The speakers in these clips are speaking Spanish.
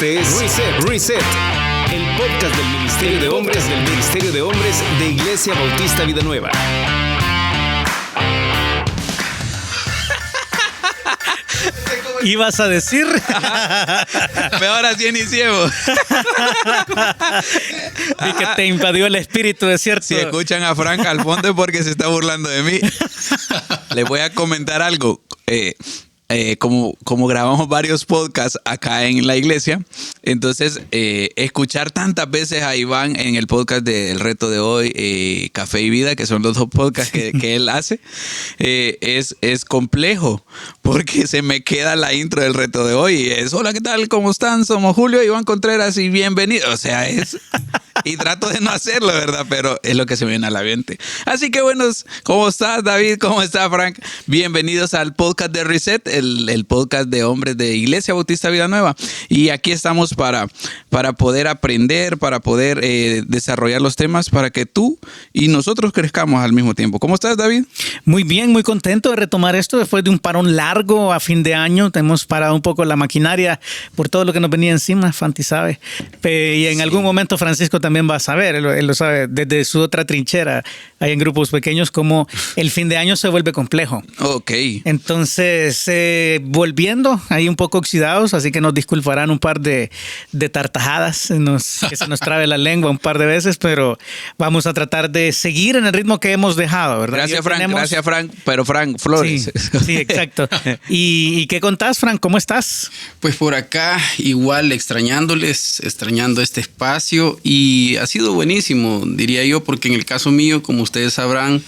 Este es Reset, el podcast del Ministerio de Hombres de Iglesia Bautista Vida Nueva. ¿Ibas a decir? Pero ahora sí iniciemos. Vi que te invadió el espíritu, ¿es cierto? Si escuchan a Frank al fondo es porque se está burlando de mí. Les voy a comentar algo. Como grabamos varios podcasts acá en la iglesia, entonces escuchar tantas veces a Iván en el podcast de El Reto de Hoy, Café y Vida, que son los dos podcasts que él hace, es complejo, porque se me queda la intro del Reto de Hoy y es: hola, ¿qué tal? ¿Cómo están? Somos Julio, Iván Contreras y bienvenido. O sea, y trato de no hacerlo, ¿verdad? Pero es lo que se me viene a la mente. Así que buenos, ¿cómo estás, David? ¿Cómo estás, Frank? Bienvenidos al podcast de Reset, el podcast de hombres de Iglesia Bautista Vida Nueva. Y aquí estamos para poder aprender, para poder desarrollar los temas, para que tú y nosotros crezcamos al mismo tiempo. ¿Cómo estás, David? Muy bien, muy contento de retomar esto después de un parón largo a fin de año. Hemos parado un poco la maquinaria por todo lo que nos venía encima, Fanti sabe. Y en algún momento Francisco también va a saber, él lo sabe desde su otra trinchera, hay en grupos pequeños, como el fin de año se vuelve complejo. Ok. Entonces, volviendo ahí un poco oxidados, así que nos disculparán un par de tartajadas, que se nos trabe la lengua un par de veces, pero vamos a tratar de seguir en el ritmo que hemos dejado, ¿verdad? Gracias, Frank, pero Frank Flores. Sí, exacto. ¿Y qué contás, Frank? ¿Cómo estás? Pues por acá, igual extrañando este espacio, y ha sido buenísimo, diría yo, porque en el caso mío, como ustedes sabrán,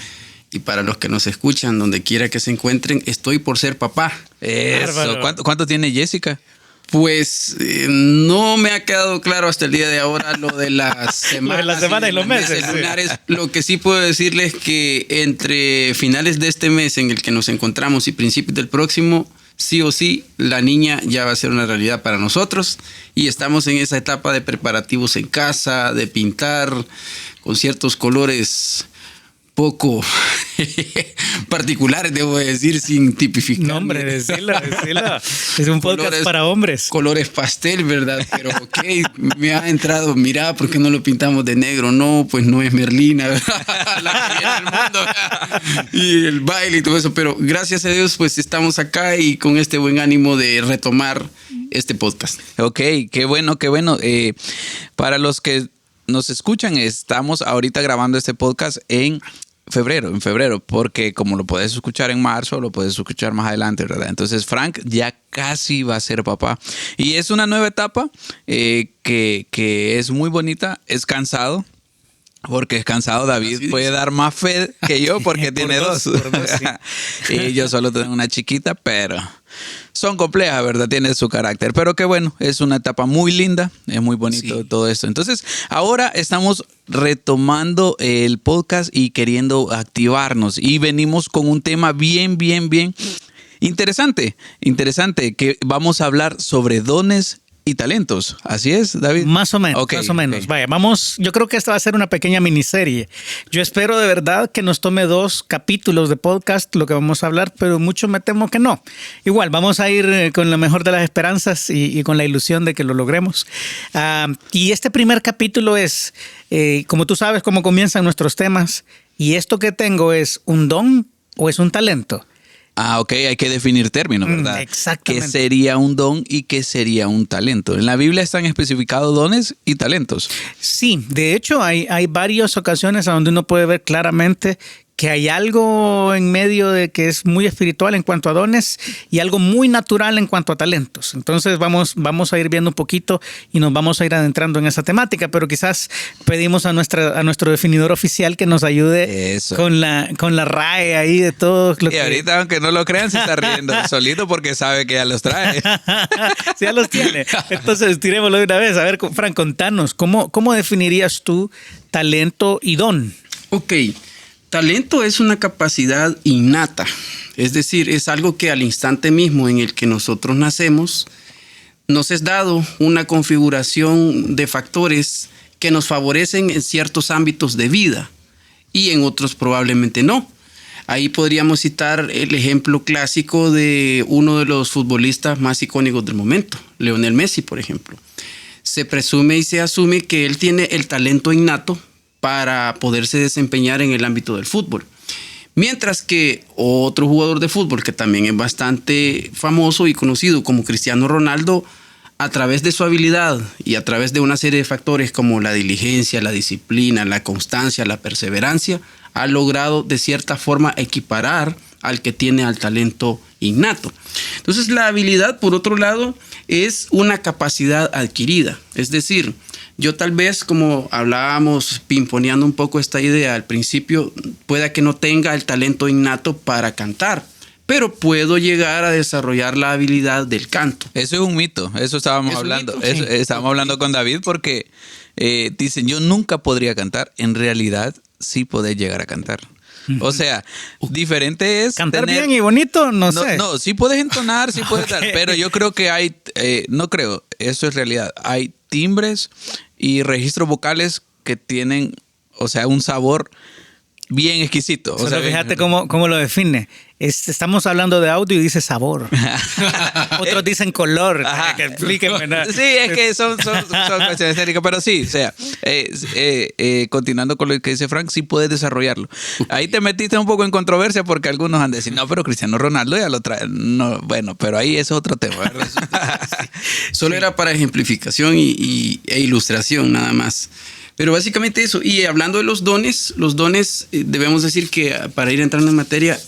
y para los que nos escuchan, donde quiera que se encuentren, estoy por ser papá. Eso. ¿Cuánto tiene Jessica? Pues no me ha quedado claro hasta el día de ahora lo de las semanas. La semana y los meses. Lunares. Lo que sí puedo decirles que entre finales de este mes en el que nos encontramos y principios del próximo, sí o sí, la niña ya va a ser una realidad para nosotros, y estamos en esa etapa de preparativos en casa, de pintar con ciertos colores poco particulares, debo decir, sin tipificar. No, hombre, decilo. Es un podcast para hombres. Colores pastel, ¿verdad? Pero ok, me ha entrado, mira, ¿por qué no lo pintamos de negro? No, pues no es Merlina, ¿verdad? La que viene del mundo. Y el baile y todo eso. Pero gracias a Dios, pues estamos acá y con este buen ánimo de retomar este podcast. Ok, qué bueno. Para los que nos escuchan, estamos ahorita grabando este podcast en febrero, porque como lo puedes escuchar en marzo, lo puedes escuchar más adelante, ¿verdad? Entonces Frank ya casi va a ser papá. Y es una nueva etapa que es muy bonita, es cansado. Porque es cansado, David puede dar más fe que yo porque tiene dos. Sí. Y yo solo tengo una chiquita, pero son complejas, ¿verdad? Tiene su carácter. Pero qué bueno, es una etapa muy linda, es muy bonito todo esto. Entonces, ahora estamos retomando el podcast y queriendo activarnos. Y venimos con un tema bien interesante, que vamos a hablar sobre dones y talentos. ¿Así es, David? Más o menos. Vaya, vamos, yo creo que esta va a ser una pequeña miniserie. Yo espero de verdad que nos tome 2 capítulos de podcast lo que vamos a hablar, pero mucho me temo que no. Igual, vamos a ir con la mejor de las esperanzas y con la ilusión de que lo logremos. Y este primer capítulo es, como tú sabes, cómo comienzan nuestros temas. Y esto que tengo es un don o es un talento. Ok, hay que definir términos, ¿verdad? Exactamente. ¿Qué sería un don y qué sería un talento? En la Biblia están especificados dones y talentos. Sí, de hecho hay varias ocasiones a donde uno puede ver claramente que hay algo en medio de que es muy espiritual en cuanto a dones y algo muy natural en cuanto a talentos. Entonces vamos a ir viendo un poquito y nos vamos a ir adentrando en esa temática, pero quizás pedimos a nuestro definidor oficial que nos ayude con la RAE ahí de todo lo y ahorita, aunque no lo crean, se está riendo solito porque sabe que ya los trae. Sí, ya los tiene. Entonces tirémoslo de una vez. A ver, Frank, contanos, ¿cómo definirías tú talento y don? Ok. Talento es una capacidad innata, es decir, es algo que al instante mismo en el que nosotros nacemos, nos es dado una configuración de factores que nos favorecen en ciertos ámbitos de vida y en otros probablemente no. Ahí podríamos citar el ejemplo clásico de uno de los futbolistas más icónicos del momento, Lionel Messi, por ejemplo. se presume y se asume que él tiene el talento innato para poderse desempeñar en el ámbito del fútbol. Mientras que otro jugador de fútbol que también es bastante famoso y conocido como Cristiano Ronaldo, a través de su habilidad y a través de una serie de factores como la diligencia, la disciplina, la constancia, la perseverancia, ha logrado de cierta forma equiparar al que tiene al talento innato. Entonces la habilidad, por otro lado, es una capacidad adquirida. Es decir, yo tal vez, como hablábamos, pimponeando un poco esta idea al principio, pueda que no tenga el talento innato para cantar, pero puedo llegar a desarrollar la habilidad del canto. Eso es un mito, eso estábamos hablando. Eso, estábamos hablando con David porque dicen, yo nunca podría cantar. En realidad, sí podés llegar a cantar. O sea, diferente es cantar bien y bonito, no sé. No, sí puedes entonar, sí puedes dar, pero yo creo que hay, no creo, eso es realidad. Hay timbres y registros vocales que tienen, o sea, un sabor bien exquisito. Solo o sea, fíjate cómo lo define. Estamos hablando de audio y dice sabor. Otros dicen color. Que explíquenme, ¿no? Sí, es que son cuestiones técnicas, pero sí, o sea, continuando con lo que dice Frank, sí puedes desarrollarlo. Ahí te metiste un poco en controversia porque algunos han de decir, no, pero Cristiano Ronaldo ya lo trae. No, bueno, pero ahí es otro tema, ¿verdad? Solo era para ejemplificación e ilustración nada más. Pero básicamente eso. Y hablando de los dones debemos decir que para ir entrando en materia,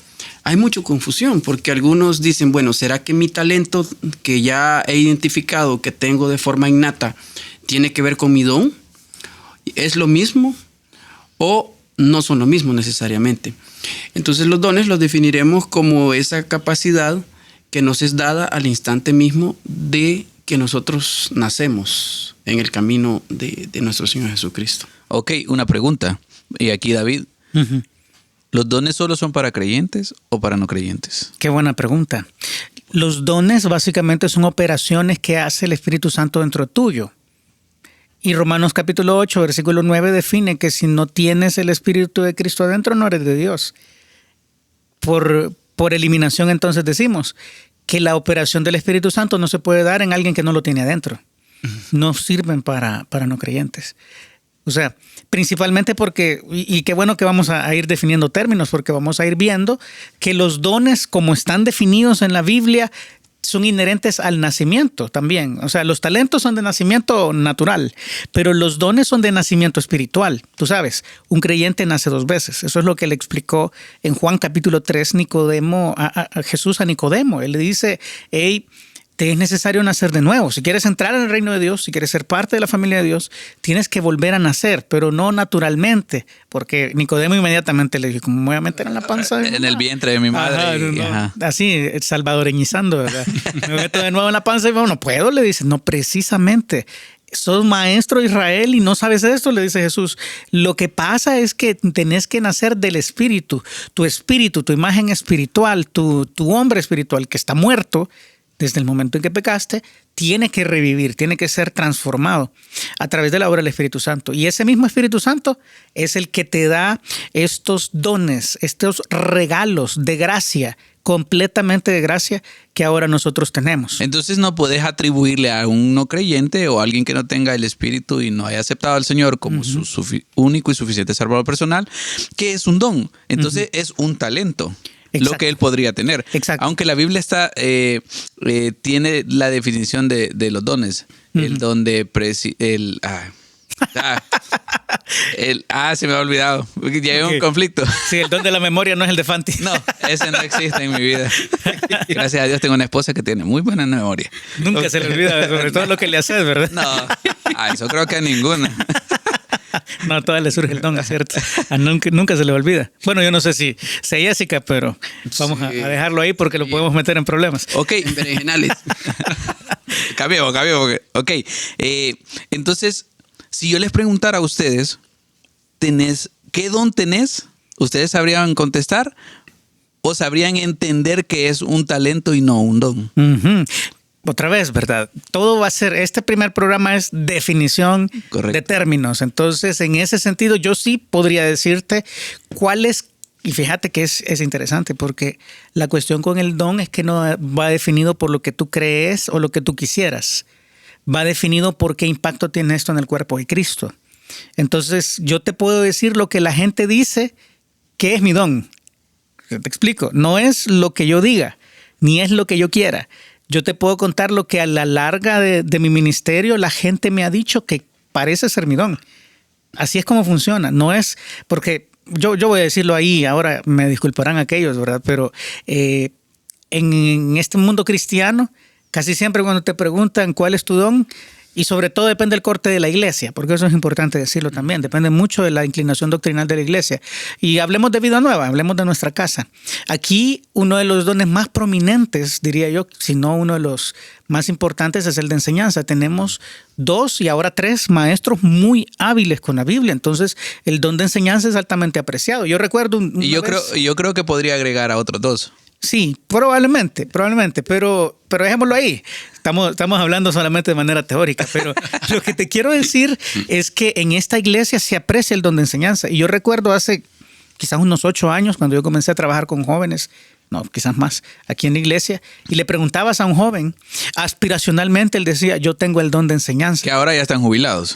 hay mucha confusión porque algunos dicen, bueno, ¿será que mi talento que ya he identificado que tengo de forma innata tiene que ver con mi don? ¿Es lo mismo o no son lo mismo necesariamente? Entonces los dones los definiremos como esa capacidad que nos es dada al instante mismo de que nosotros nacemos en el camino de nuestro Señor Jesucristo. Ok, una pregunta. Y aquí David, ¿los dones solo son para creyentes o para no creyentes? Qué buena pregunta. Los dones básicamente son operaciones que hace el Espíritu Santo dentro tuyo. Y Romanos capítulo 8, versículo 9 define que si no tienes el Espíritu de Cristo adentro, no eres de Dios. Por eliminación entonces decimos que la operación del Espíritu Santo no se puede dar en alguien que no lo tiene adentro. No sirven para no creyentes. O sea, principalmente porque, y qué bueno que vamos a ir definiendo términos, porque vamos a ir viendo que los dones, como están definidos en la Biblia, son inherentes al nacimiento también. O sea, los talentos son de nacimiento natural, pero los dones son de nacimiento espiritual. Tú sabes, un creyente nace 2 veces. Eso es lo que le explicó en Juan capítulo 3 Nicodemo, a Jesús a Nicodemo. Él le dice, hey, te es necesario nacer de nuevo. Si quieres entrar en el reino de Dios, si quieres ser parte de la familia de Dios, tienes que volver a nacer, pero no naturalmente, porque Nicodemo inmediatamente le dijo, ¿cómo me voy a meter en la panza? En el vientre de mi madre. Ajá, no. Así, salvadoreñizando, ¿verdad? Me meto de nuevo en la panza y bueno, no puedo, le dice. No, precisamente. Sos maestro de Israel y no sabes esto, le dice Jesús. Lo que pasa es que tenés que nacer del espíritu, tu imagen espiritual, tu hombre espiritual que está muerto desde el momento en que pecaste, tiene que revivir, tiene que ser transformado a través de la obra del Espíritu Santo. Y ese mismo Espíritu Santo es el que te da estos dones, estos regalos de gracia, completamente de gracia, que ahora nosotros tenemos. Entonces no puedes atribuirle a un no creyente o a alguien que no tenga el Espíritu y no haya aceptado al Señor como su único y suficiente Salvador personal, que es un don. Entonces es un talento. Exacto. Lo que él podría tener. Exacto. Aunque la Biblia tiene la definición de los dones. El don de se me ha olvidado. Llegué a un conflicto. Sí, el don de la memoria no es el de Fanti. No, ese no existe en mi vida. Gracias a Dios tengo una esposa que tiene muy buena memoria. Nunca se le olvida, sobre todo lo que le haces, ¿verdad? No, eso creo que a ninguna. No, a todas le surge el don, ¿cierto? Nunca se le olvida. Bueno, yo no sé si Jessica, pero vamos a dejarlo ahí porque lo podemos meter en problemas. Ok. En berenjenales. Cambiemos. Ok. Entonces, si yo les preguntara a ustedes, ¿qué don tenés? ¿Ustedes sabrían contestar o sabrían entender que es un talento y no un don? Otra vez, ¿verdad? Todo va a ser, este primer programa es definición de términos. Entonces, en ese sentido, yo sí podría decirte cuál es, y fíjate que es interesante, porque la cuestión con el don es que no va definido por lo que tú crees o lo que tú quisieras. va definido por qué impacto tiene esto en el cuerpo de Cristo. Entonces, yo te puedo decir lo que la gente dice que es mi don. Te explico. No es lo que yo diga, ni es lo que yo quiera. Yo te puedo contar lo que a la larga de mi ministerio la gente me ha dicho que parece ser mi don. Así es como funciona. No es porque yo voy a decirlo ahí, ahora me disculparán aquellos, ¿verdad? Pero en este mundo cristiano, casi siempre cuando te preguntan cuál es tu don, y sobre todo depende del corte de la iglesia, porque eso es importante decirlo también, depende mucho de la inclinación doctrinal de la iglesia. Y hablemos de Vida Nueva, hablemos de nuestra casa. Aquí uno de los dones más prominentes, diría yo, si no uno de los más importantes, es el de enseñanza. Tenemos 2 y ahora 3 maestros muy hábiles con la Biblia, entonces el don de enseñanza es altamente apreciado. Yo recuerdo yo creo que podría agregar a otros 2. Sí, probablemente, pero dejémoslo ahí. Estamos hablando solamente de manera teórica, pero lo que te quiero decir es que en esta iglesia se aprecia el don de enseñanza. Y yo recuerdo hace quizás unos 8 años, cuando yo comencé a trabajar con jóvenes, no, quizás más, aquí en la iglesia, y le preguntabas a un joven, aspiracionalmente él decía, yo tengo el don de enseñanza. Que ahora ya están jubilados.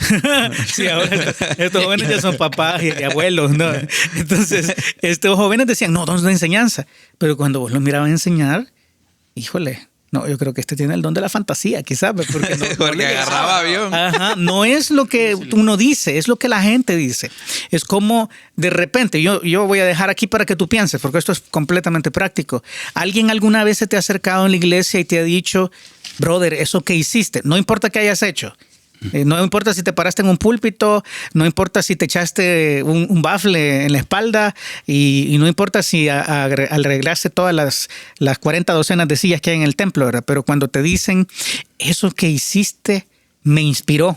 Sí, ahora estos jóvenes ya son papás y abuelos, ¿no? Entonces, estos jóvenes decían, no, don de enseñanza. Pero cuando vos lo mirabas enseñar, híjole, no, yo creo que este tiene el don de la fantasía, quizás, porque porque agarraba avión. Ajá, no es lo que uno dice, es lo que la gente dice. Es como de repente, yo voy a dejar aquí para que tú pienses, porque esto es completamente práctico. ¿Alguien alguna vez se te ha acercado en la iglesia y te ha dicho, brother, eso que hiciste, no importa qué hayas hecho? No importa si te paraste en un púlpito, no importa si te echaste un bafle en la espalda y no importa si arreglaste todas las 40 docenas de sillas que hay en el templo, ¿verdad? Pero cuando te dicen, eso que hiciste me inspiró,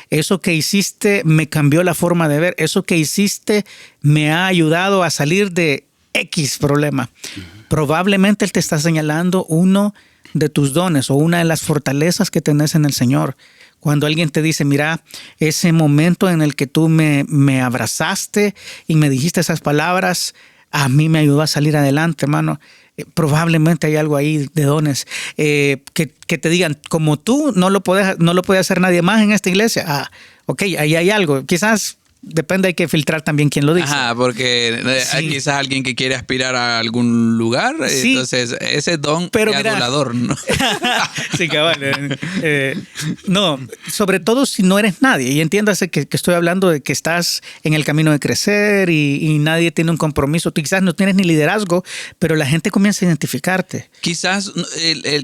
eso que hiciste me cambió la forma de ver, eso que hiciste me ha ayudado a salir de X problema. Probablemente él te está señalando uno de tus dones o una de las fortalezas que tenés en el Señor. Cuando alguien te dice, mira, ese momento en el que tú me abrazaste y me dijiste esas palabras, a mí me ayudó a salir adelante, hermano. Probablemente hay algo ahí de dones. Que te digan, como tú, no lo puede hacer nadie más en esta iglesia. Ah, ok, ahí hay algo. Quizás depende, hay que filtrar también quién lo dice. Ajá, porque hay quizás alguien que quiere aspirar a algún lugar, sí, entonces ese don es adulador, ¿no? Sí, cabal. No, sobre todo si no eres nadie, y entiéndase que estoy hablando de que estás en el camino de crecer y nadie tiene un compromiso. Tú quizás no tienes ni liderazgo, pero la gente comienza a identificarte. Quizás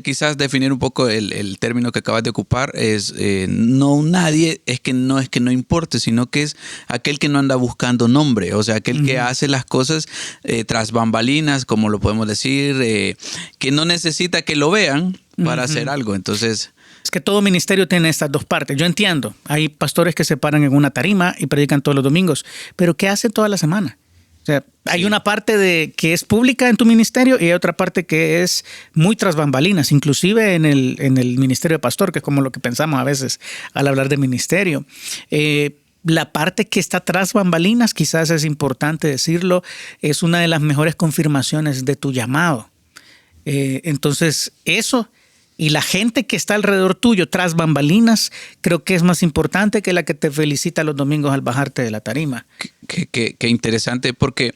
quizás definir un poco el término que acabas de ocupar es no nadie, es que no importe, sino que es aquel que no anda buscando nombre, o sea, aquel que hace las cosas tras bambalinas, como lo podemos decir, que no necesita que lo vean para hacer algo. Entonces, es que todo ministerio tiene estas dos partes. Yo entiendo, hay pastores que se paran en una tarima y predican todos los domingos, pero ¿qué hacen toda la semana? O sea, hay una parte que es pública en tu ministerio y hay otra parte que es muy tras bambalinas, inclusive en el ministerio de pastor, que es como lo que pensamos a veces al hablar de ministerio. La parte que está tras bambalinas, quizás es importante decirlo, es una de las mejores confirmaciones de tu llamado. Entonces, eso y la gente que está alrededor tuyo tras bambalinas, creo que es más importante que la que te felicita los domingos al bajarte de la tarima. Qué interesante, porque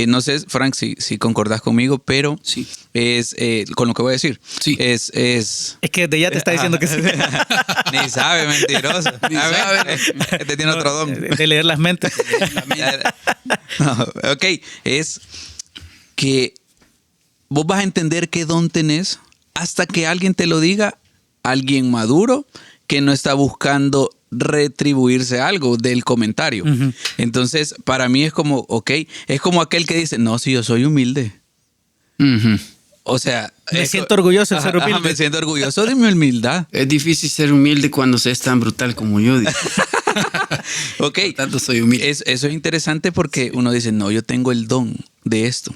no sé, Frank, si concordás conmigo, pero sí, es con lo que voy a decir. Sí. Es que de ya te está diciendo que sí. Ni sabe, mentiroso. Ni sabe. Este tiene otro don. De leer las mentes. No, ok, es que vos vas a entender qué don tenés hasta que alguien te lo diga, alguien maduro que no está buscando retribuirse algo del comentario. Uh-huh. Entonces, para mí es como, ok, es como aquel que dice, no, si yo soy humilde. Uh-huh. O sea, me siento orgulloso de ser humilde. Me siento orgulloso de mi humildad. Es difícil ser humilde cuando se es tan brutal como yo. Ok. Por tanto, soy humilde. Eso es interesante porque uno dice, no, yo tengo el don de esto.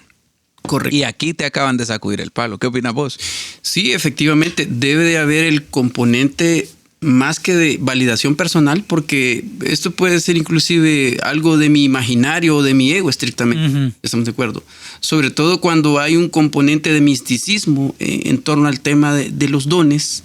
Correcto. Y aquí te acaban de sacudir el palo. ¿Qué opinas vos? Sí, efectivamente, debe de haber el componente más que de validación personal, porque esto puede ser inclusive algo de mi imaginario o de mi ego estrictamente. Uh-huh. Estamos de acuerdo. Sobre todo cuando hay un componente de misticismo en torno al tema de los dones.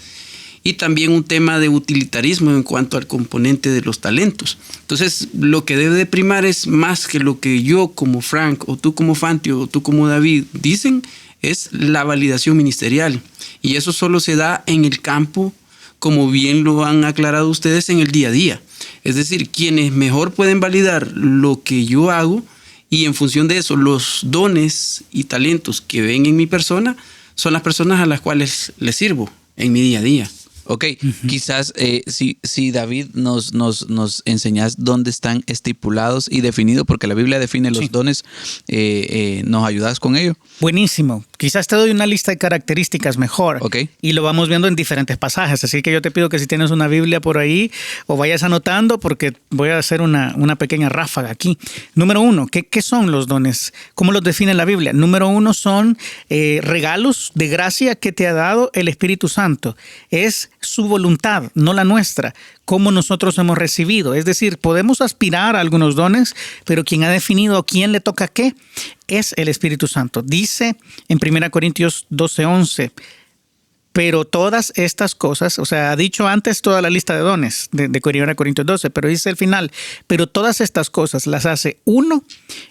y también un tema de utilitarismo en cuanto al componente de los talentos. Entonces, lo que debe de primar es más que lo que yo como Frank, o tú como Fantio, o tú como David dicen, es la validación ministerial. Y eso solo se da en el campo, como bien lo han aclarado ustedes, en el día a día. Es decir, quienes mejor pueden validar lo que yo hago y en función de eso los dones y talentos que ven en mi persona son las personas a las cuales les sirvo en mi día a día. Ok, quizás si David nos enseñas dónde están estipulados y definidos, porque la Biblia define los dones, ¿nos ayudas con ello? Buenísimo. Quizás te doy una lista de características mejor. Ok. Y lo vamos viendo en diferentes pasajes. Así que yo te pido que si tienes una Biblia por ahí o vayas anotando, porque voy a hacer una pequeña ráfaga aquí. Número 1, ¿qué son los dones? ¿Cómo los define la Biblia? Número 1 son regalos de gracia que te ha dado el Espíritu Santo. Es su voluntad, no la nuestra, como nosotros hemos recibido. Es decir, podemos aspirar a algunos dones, pero quien ha definido a quién le toca qué es el Espíritu Santo. Dice en 1 Corintios 12:11, pero todas estas cosas, o sea, ha dicho antes toda la lista de dones de 1 Corintios 12, pero dice al final, pero todas estas cosas las hace uno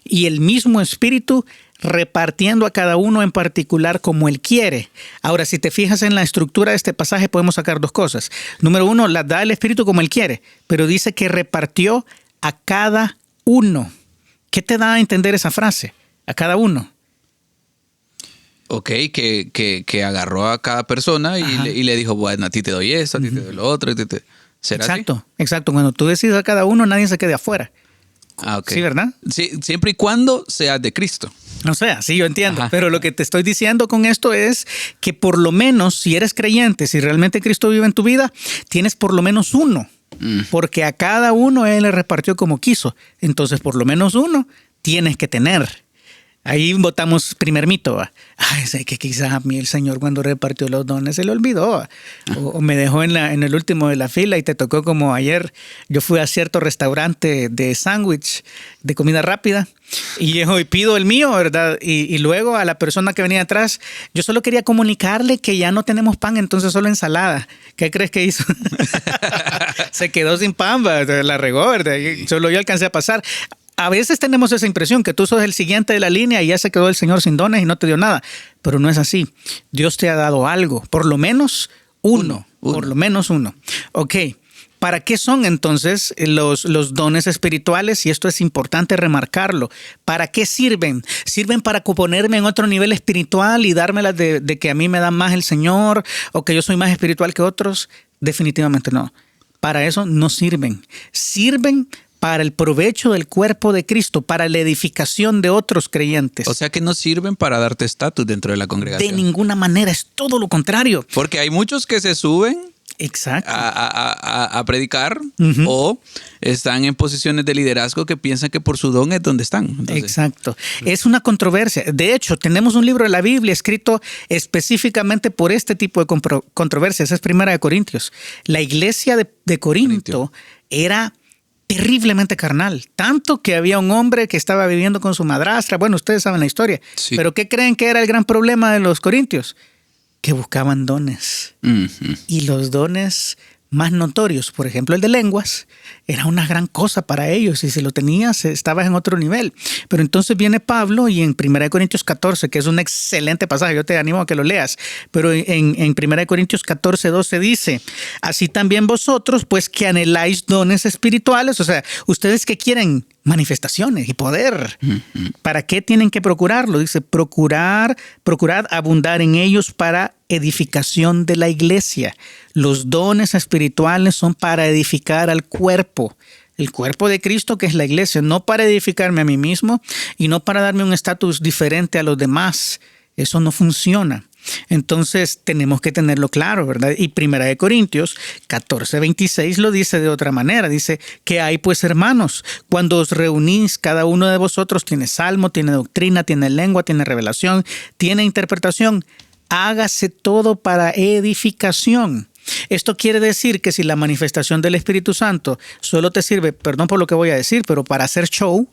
y el mismo Espíritu, repartiendo a cada uno en particular como Él quiere. Ahora, si te fijas en la estructura de este pasaje, podemos sacar dos cosas. Número 1, las da el Espíritu como Él quiere, pero dice que repartió a cada uno. ¿Qué te da a entender esa frase? A cada uno. Ok, que agarró a cada persona y le dijo, bueno, a ti te doy esto, a ti te doy lo otro. ¿Será exacto, así? Exacto. Cuando tú decides a cada uno, nadie se quede afuera. Ah, ok. Sí, ¿verdad? Sí, siempre y cuando seas de Cristo. O sea, sí, yo entiendo, Ajá. pero lo que te estoy diciendo con esto es que por lo menos si eres creyente, si realmente Cristo vive en tu vida, tienes por lo menos uno, porque a cada uno Él le repartió como quiso. Entonces, por lo menos uno tienes que tener. Ahí votamos primer mito. ¿Va? Ay, sé que quizás a mí el Señor cuando repartió los dones se le olvidó. O me dejó en el último de la fila y te tocó como ayer. Yo fui a cierto restaurante de sándwich, de comida rápida, y yo pido el mío, ¿verdad? Y luego a la persona que venía atrás, yo solo quería comunicarle que ya no tenemos pan, entonces solo ensalada. ¿Qué crees que hizo? Se quedó sin pan, la regó, ¿verdad? Y solo yo alcancé a pasar. A veces tenemos esa impresión que tú sos el siguiente de la línea y ya se quedó el Señor sin dones y no te dio nada. Pero no es así. Dios te ha dado algo. Por lo menos uno. Por lo menos uno. Ok. ¿Para qué son entonces los dones espirituales? Y esto es importante remarcarlo. ¿Para qué sirven? ¿Sirven para ponerme en otro nivel espiritual y dármelas de que a mí me da más el Señor o que yo soy más espiritual que otros? Definitivamente no. Para eso no sirven. Sirven para el provecho del cuerpo de Cristo, para la edificación de otros creyentes. O sea que no sirven para darte estatus dentro de la congregación. De ninguna manera, es todo lo contrario. Porque hay muchos que se suben exacto. a predicar o están en posiciones de liderazgo que piensan que por su don es donde están. Entonces, exacto. Es una controversia. De hecho, tenemos un libro de la Biblia escrito específicamente por este tipo de controversias. Es 1 Corintios. La iglesia de Corinto era terriblemente carnal, tanto que había un hombre que estaba viviendo con su madrastra. Bueno, ustedes saben la historia. Sí. Pero ¿qué creen que era el gran problema de los corintios? Que buscaban dones. Y los dones más notorios, por ejemplo el de lenguas, era una gran cosa para ellos y si lo tenías estabas en otro nivel. Pero entonces viene Pablo y en 1 Corintios 14, que es un excelente pasaje, yo te animo a que lo leas, pero en 1 Corintios 14, 12 dice, así también vosotros, pues que anheláis dones espirituales, o sea, ustedes que quieren manifestaciones y poder. ¿Para qué tienen que procurarlo? Dice, procurad abundar en ellos para edificación de la iglesia. Los dones espirituales son para edificar al cuerpo. El cuerpo de Cristo, que es la iglesia, no para edificarme a mí mismo y no para darme un estatus diferente a los demás. Eso no funciona. Entonces tenemos que tenerlo claro, ¿verdad? Y 1 Corintios 14, 26 lo dice de otra manera. Dice, ¿qué hay pues, hermanos? Cuando os reunís, cada uno de vosotros tiene salmo, tiene doctrina, tiene lengua, tiene revelación, tiene interpretación. Hágase todo para edificación. Esto quiere decir que si la manifestación del Espíritu Santo solo te sirve, perdón por lo que voy a decir, pero para hacer show,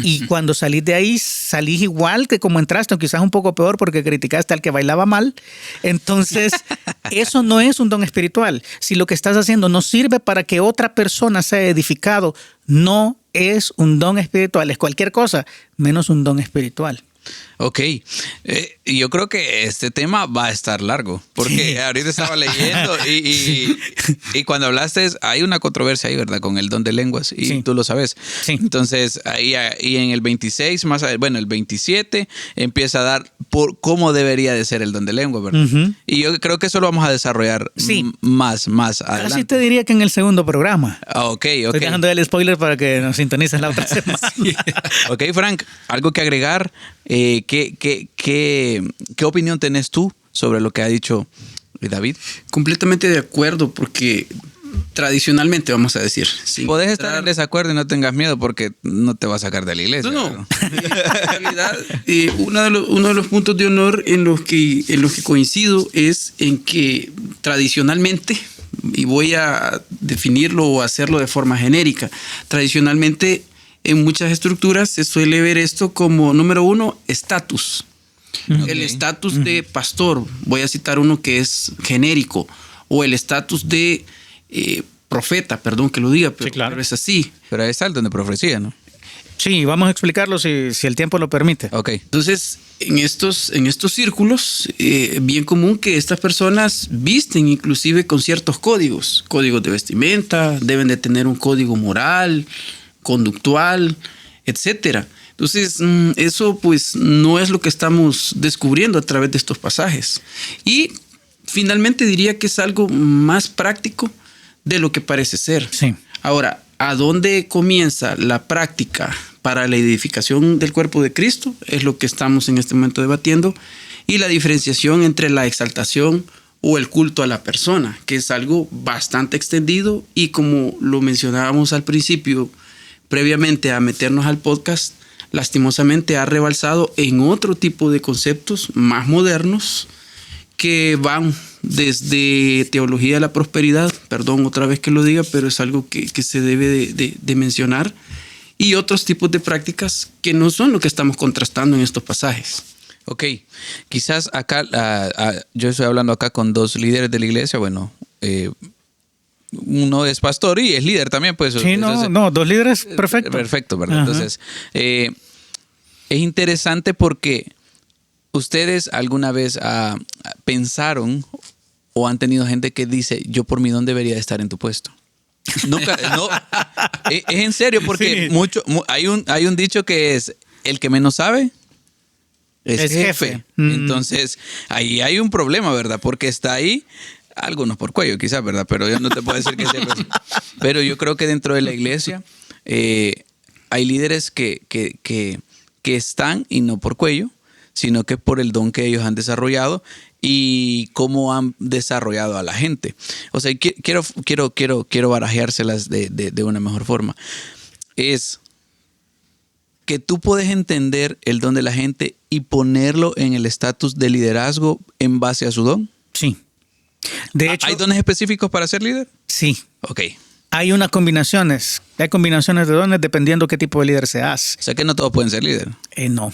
Y cuando salís de ahí, salís igual que como entraste, o quizás un poco peor porque criticaste al que bailaba mal. Entonces, eso no es un don espiritual. Si lo que estás haciendo no sirve para que otra persona sea edificado, no es un don espiritual. Es cualquier cosa menos un don espiritual. Ok, yo creo que este tema va a estar largo, porque sí. Ahorita estaba leyendo y cuando hablaste, hay una controversia ahí, ¿verdad? Con el don de lenguas, y sí. Tú lo sabes. Sí. Entonces, ahí y en el 26, el 27, empieza a dar por cómo debería de ser el don de lengua, ¿verdad? Uh-huh. Y yo creo que eso lo vamos a desarrollar más adelante. Casi te diría que en el segundo programa. Ok. Estoy dejando el spoiler para que nos sintonicen la otra semana. Ok, Frank, ¿algo que agregar? ¿Qué opinión tenés tú sobre lo que ha dicho David? Completamente de acuerdo, porque tradicionalmente, vamos a decir. Podés estar en desacuerdo y no tengas miedo porque no te va a sacar de la iglesia. No. En realidad, uno de los puntos de honor en los que coincido es en que tradicionalmente, y voy a definirlo o hacerlo de forma genérica, tradicionalmente en muchas estructuras se suele ver esto como, número uno, estatus. Okay. El estatus de pastor, voy a citar uno que es genérico, o el estatus de profeta, perdón que lo diga, pero, sí, claro. Pero es así. Pero ahí está el don de profecía, ¿no? Sí, vamos a explicarlo si el tiempo lo permite. Ok. Entonces, en estos círculos, bien común que estas personas visten inclusive con ciertos códigos de vestimenta, deben de tener un código moral, conductual, etcétera. Entonces, eso pues no es lo que estamos descubriendo a través de estos pasajes. Y finalmente diría que es algo más práctico de lo que parece ser. Sí. Ahora, ¿a dónde comienza la práctica para la edificación del cuerpo de Cristo? Es lo que estamos en este momento debatiendo. Y la diferenciación entre la exaltación o el culto a la persona, que es algo bastante extendido y como lo mencionábamos al principio, previamente a meternos al podcast, lastimosamente ha rebalsado en otro tipo de conceptos más modernos que van desde teología de la prosperidad, perdón otra vez que lo diga, pero es algo que se debe de mencionar, y otros tipos de prácticas que no son lo que estamos contrastando en estos pasajes. Ok, quizás acá, yo estoy hablando acá con dos líderes de la iglesia, bueno, uno es pastor y es líder también, pues. Sí, entonces, dos líderes, perfecto. Perfecto, ¿verdad? Ajá. Entonces, es interesante porque ustedes alguna vez pensaron o han tenido gente que dice, yo por mi don debería de estar en tu puesto. Nunca, no, es en serio, porque sí. Hay un dicho que es, el que menos sabe es jefe. Entonces, ahí hay un problema, ¿verdad? Porque está ahí, algunos por cuello quizás, ¿verdad? Pero yo no te puedo decir que sea así. Pero yo creo que dentro de la iglesia hay líderes que están, y no por cuello, sino que por el don que ellos han desarrollado y cómo han desarrollado a la gente. O sea, quiero barajeárselas de una mejor forma. Es que tú puedes entender el don de la gente y ponerlo en el estatus de liderazgo en base a su don. Sí. De hecho, ¿hay dones específicos para ser líder? Sí. Ok. Hay combinaciones de dones dependiendo qué tipo de líder seas. O sea que no todos pueden ser líder. No.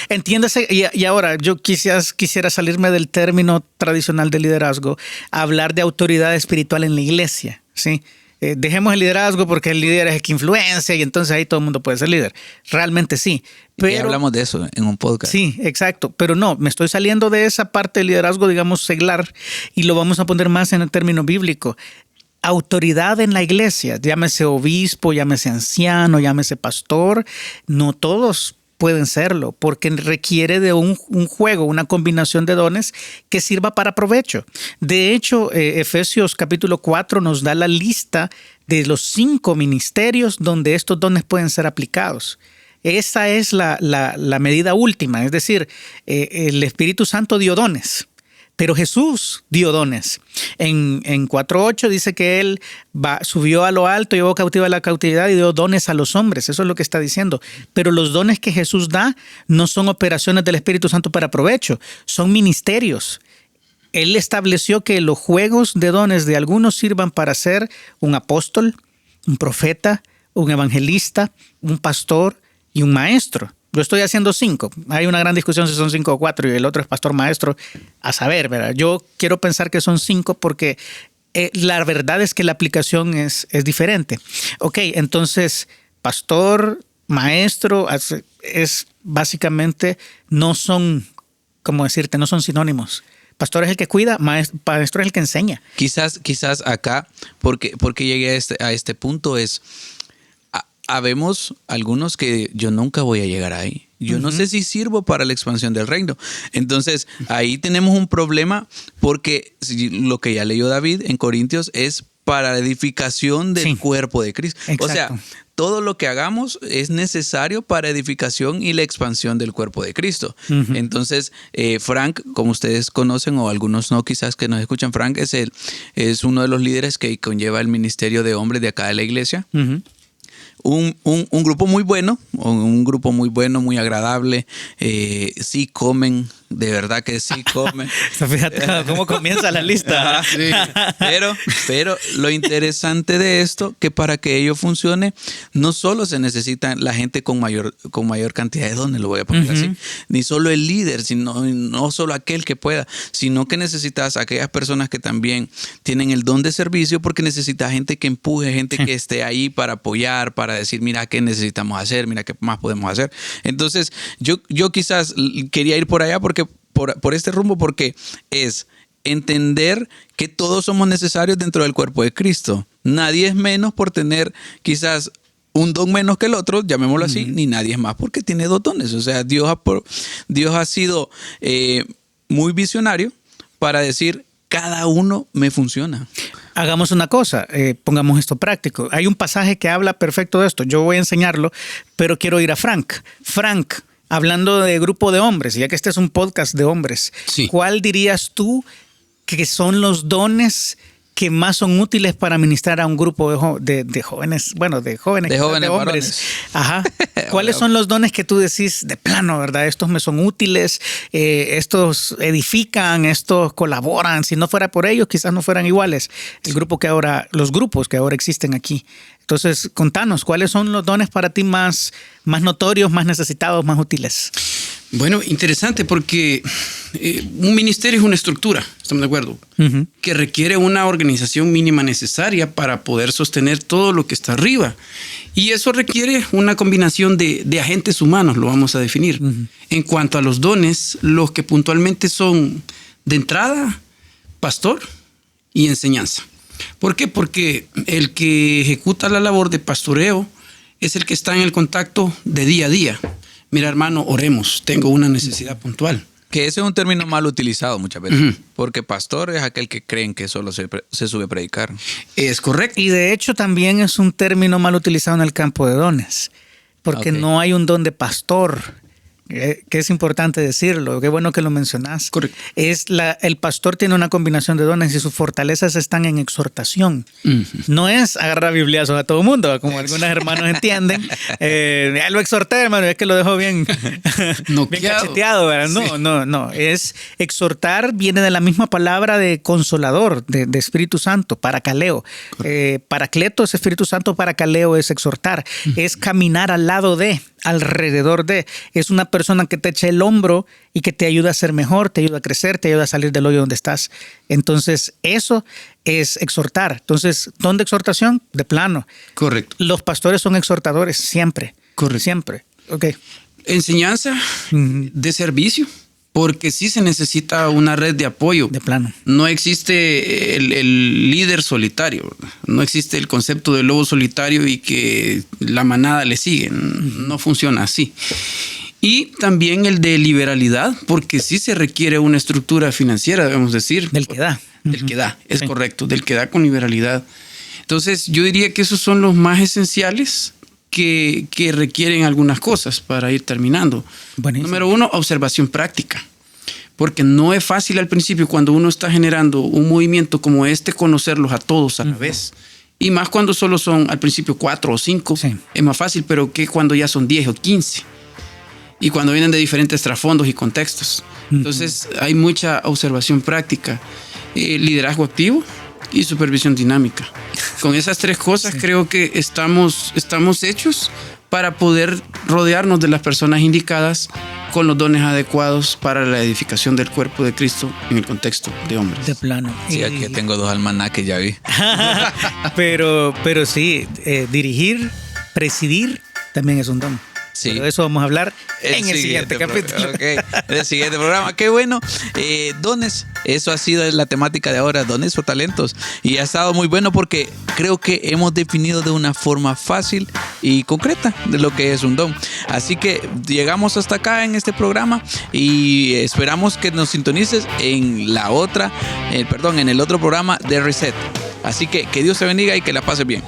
Entiéndase, y ahora yo quisiera salirme del término tradicional de liderazgo, hablar de autoridad espiritual en la iglesia, ¿sí? Dejemos el liderazgo porque el líder es el que influencia y entonces ahí todo el mundo puede ser líder. Realmente sí. Pero, ya hablamos de eso en un podcast. Sí, exacto. Pero no, me estoy saliendo de esa parte del liderazgo, digamos, seglar, y lo vamos a poner más en el término bíblico. Autoridad en la iglesia, llámese obispo, llámese anciano, llámese pastor, no todos pueden serlo, porque requiere de un juego, una combinación de dones que sirva para provecho. De hecho, Efesios capítulo 4 nos da la lista de los 5 ministerios donde estos dones pueden ser aplicados. Esa es la medida última, es decir, el Espíritu Santo dio dones. Pero Jesús dio dones. En 4.8 dice que Él subió a lo alto, llevó cautiva la cautividad y dio dones a los hombres. Eso es lo que está diciendo. Pero los dones que Jesús da no son operaciones del Espíritu Santo para provecho, son ministerios. Él estableció que los juegos de dones de algunos sirvan para ser un apóstol, un profeta, un evangelista, un pastor y un maestro. Yo estoy haciendo 5. Hay una gran discusión si son 5 o 4 y el otro es pastor maestro. A saber, ¿verdad? Yo quiero pensar que son 5 porque la verdad es que la aplicación es diferente. Ok, entonces, pastor, maestro, es básicamente, no son, ¿cómo decirte? No son sinónimos. Pastor es el que cuida, maestro es el que enseña. Quizás acá, porque llegué a este punto es, habemos algunos que yo nunca voy a llegar ahí. Yo no sé si sirvo para la expansión del reino. Entonces, ahí tenemos un problema porque lo que ya leyó David en Corintios es para la edificación del cuerpo de Cristo. Exacto. O sea, todo lo que hagamos es necesario para edificación y la expansión del cuerpo de Cristo. Entonces, Frank, como ustedes conocen o algunos no quizás que nos escuchan, Frank es uno de los líderes que conlleva el ministerio de hombres de acá de la iglesia. Un grupo muy bueno, muy agradable. Sí comen, de verdad que sí comen. Fíjate cómo comienza la lista. Sí. Pero lo interesante de esto, que para que ello funcione, no solo se necesita la gente con mayor cantidad de dones, lo voy a poner así, ni solo el líder, no solo aquel que pueda, sino que necesitas a aquellas personas que también tienen el don de servicio, porque necesitas gente que empuje, gente que esté ahí para apoyar, para decir, mira qué necesitamos hacer, mira qué más podemos hacer. Entonces, yo quizás quería ir por allá por este rumbo, porque es entender que todos somos necesarios dentro del cuerpo de Cristo. Nadie es menos por tener quizás un don menos que el otro, llamémoslo así, ni nadie es más porque tiene 2 dones. O sea, Dios ha sido muy visionario para decir, cada uno me funciona. Hagamos una cosa, pongamos esto práctico. Hay un pasaje que habla perfecto de esto. Yo voy a enseñarlo, pero quiero ir a Frank. Frank, hablando de grupo de hombres, ya que este es un podcast de hombres, sí, ¿cuál dirías tú que son los dones que más son útiles para ministrar a un grupo de jóvenes, bueno, de jóvenes hombres? Varones. Ajá. ¿Cuáles son los dones que tú decís de plano, verdad? Estos me son útiles, estos edifican, estos colaboran. Si no fuera por ellos, quizás no fueran iguales. Los grupos que ahora existen aquí. Entonces, contanos, ¿cuáles son los dones para ti más notorios, más necesitados, más útiles? Bueno, interesante porque un ministerio es una estructura, estamos de acuerdo, que requiere una organización mínima necesaria para poder sostener todo lo que está arriba. Y eso requiere una combinación de agentes humanos, lo vamos a definir. En cuanto a los dones, los que puntualmente son de entrada, pastor y enseñanza. ¿Por qué? Porque el que ejecuta la labor de pastoreo es el que está en el contacto de día a día. Mira, hermano, oremos, tengo una necesidad puntual. Que ese es un término mal utilizado muchas veces, porque pastor es aquel que creen que solo se sube a predicar. Es correcto. Y de hecho también es un término mal utilizado en el campo de dones, porque no hay un don de pastor, que es importante decirlo. Qué bueno que lo mencionás. Correcto. El pastor tiene una combinación de dones y sus fortalezas están en exhortación. No es agarrar bibliazos a todo mundo, como algunos hermanos entienden. Ya lo exhorté, hermano, es que lo dejó bien cacheteado, ¿verdad? No. Es exhortar, viene de la misma palabra de consolador, de Espíritu Santo, paracaleo. Paracleto es Espíritu Santo, paracaleo es exhortar. Es caminar al lado de, alrededor de. Es una persona que te echa el hombro y que te ayuda a ser mejor, te ayuda a crecer, te ayuda a salir del hoyo donde estás. Entonces, eso es exhortar. Entonces, don de exhortación, de plano. Correcto. Los pastores son exhortadores, siempre. Correcto. Siempre. Ok. Enseñanza de servicio, porque sí se necesita una red de apoyo. De plano. No existe el líder solitario, no existe el concepto del lobo solitario y que la manada le sigue. No funciona así. Y también el de liberalidad, porque sí se requiere una estructura financiera, debemos decir. Del que da. Del que da, es correcto, del que da con liberalidad. Entonces, yo diría que esos son los más esenciales que requieren algunas cosas para ir terminando. Buenísimo. Número 1, observación práctica. Porque no es fácil al principio, cuando uno está generando un movimiento como este, conocerlos a todos a la vez. Y más cuando solo son al principio 4 o 5, es más fácil, pero que cuando ya son 10 o 15. Y cuando vienen de diferentes trasfondos y contextos. Entonces hay mucha observación práctica. Liderazgo activo, y supervisión dinámica. Con esas 3 cosas creo que estamos hechos para poder rodearnos de las personas indicadas con los dones adecuados para la edificación del cuerpo de Cristo en el contexto de hombres. De plano. Sí, aquí tengo 2 almanaques, ya vi. pero sí, dirigir, presidir, también es un don. Sí. Pero de eso vamos a hablar en el siguiente capítulo. En el siguiente programa. Qué bueno. Dones. Eso ha sido la temática de ahora. Dones o talentos. Y ha estado muy bueno porque creo que hemos definido de una forma fácil y concreta de lo que es un don. Así que llegamos hasta acá en este programa y esperamos que nos sintonices en el otro programa de Reset. Así que Dios te bendiga y que la pases bien.